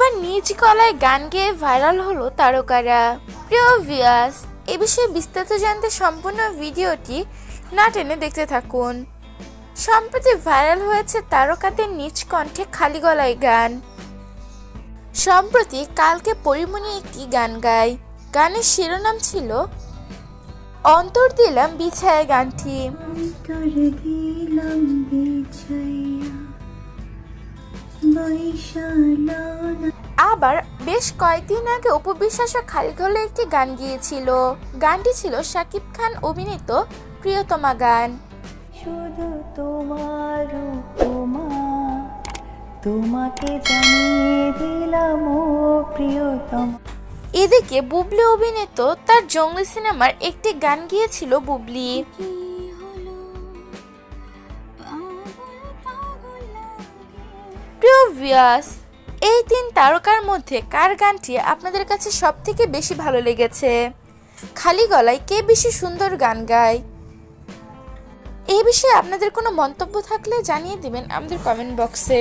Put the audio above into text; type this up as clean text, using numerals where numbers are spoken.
এবার নিজ গলায় গান গেয়ে ভাইরাল হলো তারকারা। প্রিয় ভিউয়ার্স, এ বিষয়ে বিস্তারিত জানতে সম্পূর্ণ ভিডিওটি না টেনে দেখতে থাকুন। সম্প্রতি ভাইরাল হয়েছে তারকাদের নিজ কণ্ঠে খালি গলায় গান। সম্প্রতি কালকে পরিমণি একটি গান গায়। গানের শিরোনাম ছিল অন্তর দিলাম বিছায়া গানটি। আবার বেশ কয়েকদিন আগে অপু বিশ্বাসও খালি গলায় একটি গান গিয়েছিল। গানটি ছিল শাকিব খান অভিনীত প্রিয়তমা গান। শুধু তোমার উপমা তোমাকে জানিয়ে দিলাম ও প্রিয়তমা। এদিকে বুবলি অভিনীত তার জঙ্গলি সিনেমার একটি গান গিয়েছিল বুবলি। প্রিয় ভিউয়ার্স, এই তিন তারকার মধ্যে কার গানটি আপনাদের কাছে সবথেকে বেশি ভালো লেগেছে? খালি গলায় কে বেশি সুন্দর গান গায়? এই বিষয়ে আপনাদের কোনো মন্তব্য থাকলে জানিয়ে দিবেন আমাদের কমেন্ট বক্সে।